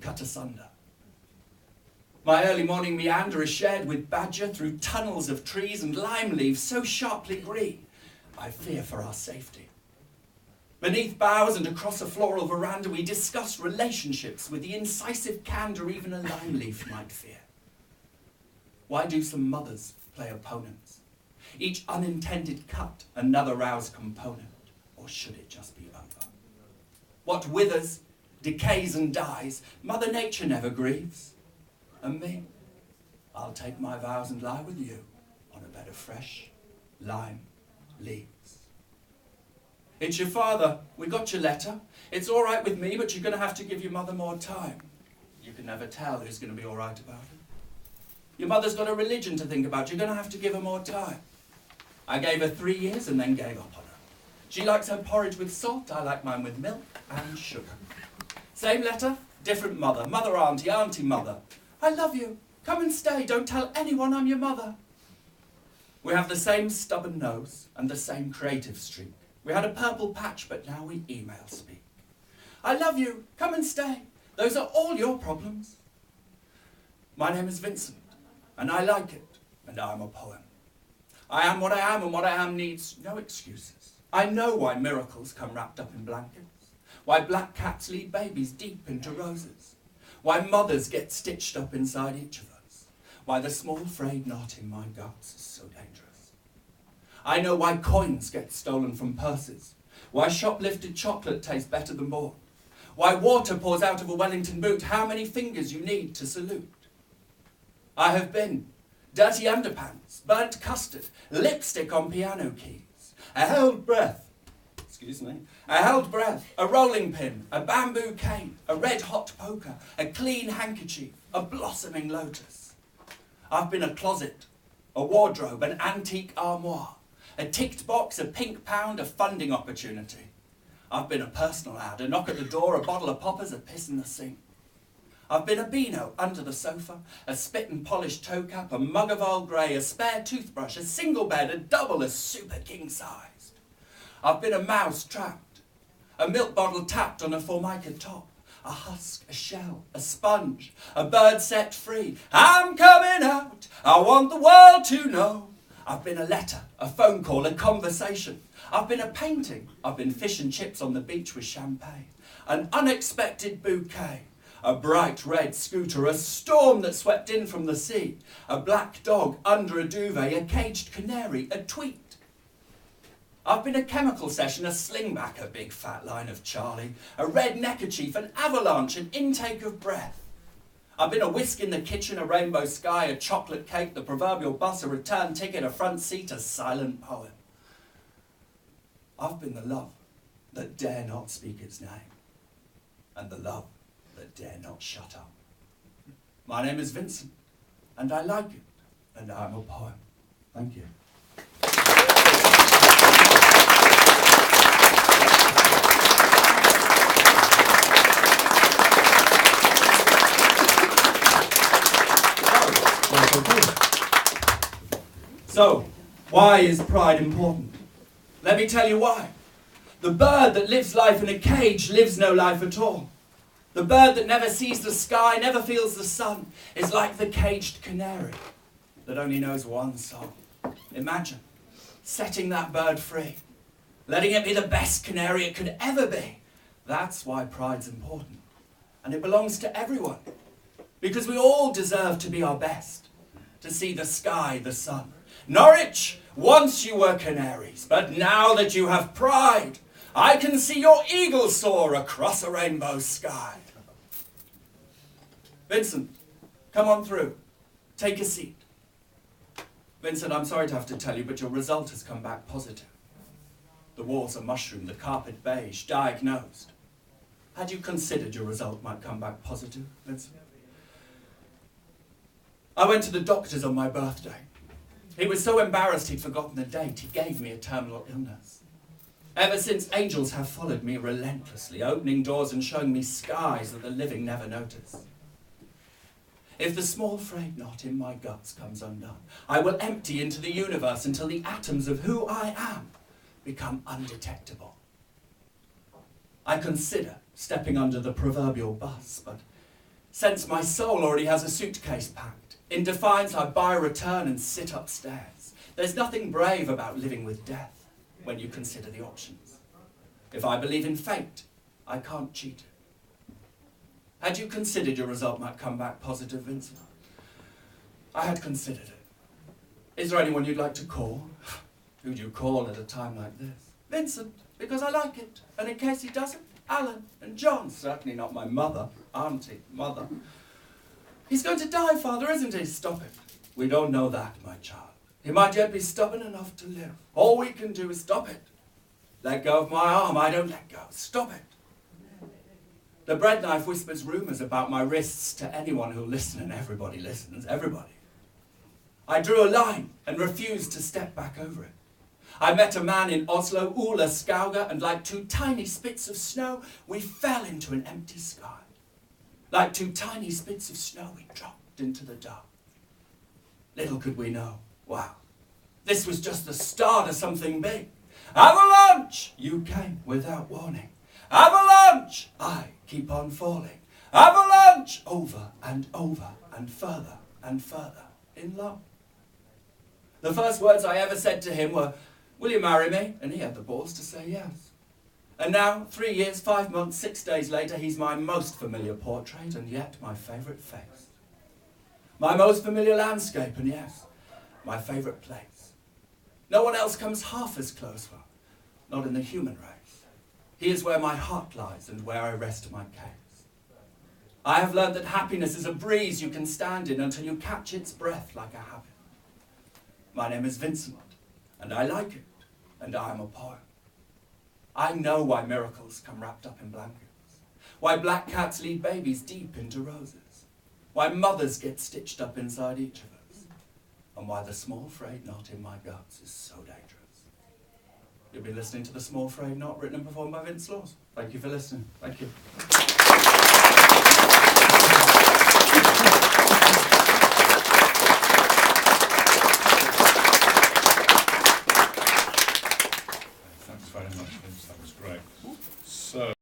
cut asunder. My early morning meander is shared with badger through tunnels of trees and lime leaves so sharply green, I fear for our safety. Beneath boughs and across a floral veranda, we discuss relationships with the incisive candour even a lime leaf might fear. Why do some mothers play opponents? Each unintended cut, another rouse component, or should it just be over? What withers, decays and dies, Mother Nature never grieves. And me, I'll take my vows and lie with you on a bed of fresh lime leaves. It's your father. We got your letter. It's all right with me, but you're going to have to give your mother more time. You can never tell who's going to be all right about it. Your mother's got a religion to think about. You're going to have to give her more time. I gave her 3 years and then gave up on her. She likes her porridge with salt. I like mine with milk and sugar. Same letter, different mother. Mother, auntie, auntie, mother. I love you. Come and stay. Don't tell anyone I'm your mother. We have the same stubborn nose and the same creative streak. We had a purple patch, but now we email speak. I love you. Come and stay. Those are all your problems. My name is Vincent, and I like it, and I'm a poem. I am what I am, and what I am needs no excuses. I know why miracles come wrapped up in blankets, why black cats lead babies deep into roses, why mothers get stitched up inside each of us, why the small frayed knot in my guts is so dangerous. I know why coins get stolen from purses, why shoplifted chocolate tastes better than bought, why water pours out of a Wellington boot, how many fingers you need to salute. I have been dirty underpants, burnt custard, lipstick on piano keys, a held breath, a rolling pin, a bamboo cane, a red hot poker, a clean handkerchief, a blossoming lotus. I've been a closet, a wardrobe, an antique armoire, a ticked box, a pink pound, a funding opportunity. I've been a personal ad, a knock at the door, a bottle of poppers, a piss in the sink. I've been a beano under the sofa, a spit and polished toe cap, a mug of Earl Grey, a spare toothbrush, a single bed, a double, a super king-sized. I've been a mouse trapped, a milk bottle tapped on a formica top, a husk, a shell, a sponge, a bird set free. I'm coming out, I want the world to know. I've been a letter, a phone call, a conversation. I've been a painting. I've been fish and chips on the beach with champagne. An unexpected bouquet. A bright red scooter, a storm that swept in from the sea. A black dog under a duvet, a caged canary, a tweet. I've been a chemical session, a slingback, a big fat line of Charlie. A red neckerchief, an avalanche, an intake of breath. I've been a whisk in the kitchen, a rainbow sky, a chocolate cake, the proverbial bus, a return ticket, a front seat, a silent poem. I've been the love that dare not speak its name, and the love that dare not shut up. My name is Vincent, and I like it, and I'm a poem. Thank you. So, why is pride important? Let me tell you why. The bird that lives life in a cage lives no life at all. The bird that never sees the sky, never feels the sun, is like the caged canary that only knows one song. Imagine setting that bird free, letting it be the best canary it could ever be. That's why pride's important. And it belongs to everyone. Because we all deserve to be our best, to see the sky, the sun. Norwich, once you were canaries, but now that you have pride, I can see your eagle soar across a rainbow sky. Vincent, come on through. Take a seat. Vincent, I'm sorry to have to tell you, but your result has come back positive. The walls are mushroom, the carpet beige, diagnosed. Had you considered your result might come back positive, Vincent? I went to the doctors on my birthday. He was so embarrassed he'd forgotten the date. He gave me a terminal illness. Ever since, angels have followed me relentlessly, opening doors and showing me skies that the living never notice. If the small frayed knot in my guts comes undone, I will empty into the universe until the atoms of who I am become undetectable. I consider stepping under the proverbial bus, but Sense my soul already has a suitcase packed. In defiance, I buy a return and sit upstairs. There's nothing brave about living with death when you consider the options. If I believe in fate, I can't cheat it. Had you considered your result might come back positive, Vincent? I had considered it. Is there anyone you'd like to call? Who'd you call at a time like this? Vincent, because I like it. And in case he doesn't, Alan and John. Certainly not my mother. Auntie, mother. He's going to die, Father, isn't he? Stop it. We don't know that, my child. He might yet be stubborn enough to live. All we can do is stop it. Let go of my arm. I don't let go. Stop it. The bread knife whispers rumours about my wrists to anyone who'll listen, and everybody listens. Everybody. I drew a line and refused to step back over it. I met a man in Oslo, Ola Skauger, and like two tiny spits of snow, we fell into an empty sky. Like two tiny spits of snow, we dropped into the dark. Little could we know, wow, this was just the start of something big. Avalanche! You came without warning. Avalanche! I keep on falling. Avalanche! Over and over and further in love. The first words I ever said to him were, "Will you marry me?" And he had the balls to say yes. And now, 3 years, 5 months, 6 days later, he's my most familiar portrait and yet my favourite face. My most familiar landscape and yes, my favourite place. No one else comes half as close, well, not in the human race. He is where my heart lies and where I rest my case. I have learned that happiness is a breeze you can stand in until you catch its breath like a habit. My name is Vincent, and I like it, and I am a poet. I know why miracles come wrapped up in blankets, why black cats lead babies deep into roses, why mothers get stitched up inside each of us, and why the small frayed knot in my guts is so dangerous. You've been listening to The Small Frayed Knot, written and performed by Vince Laws. Thank you for listening. Thank you.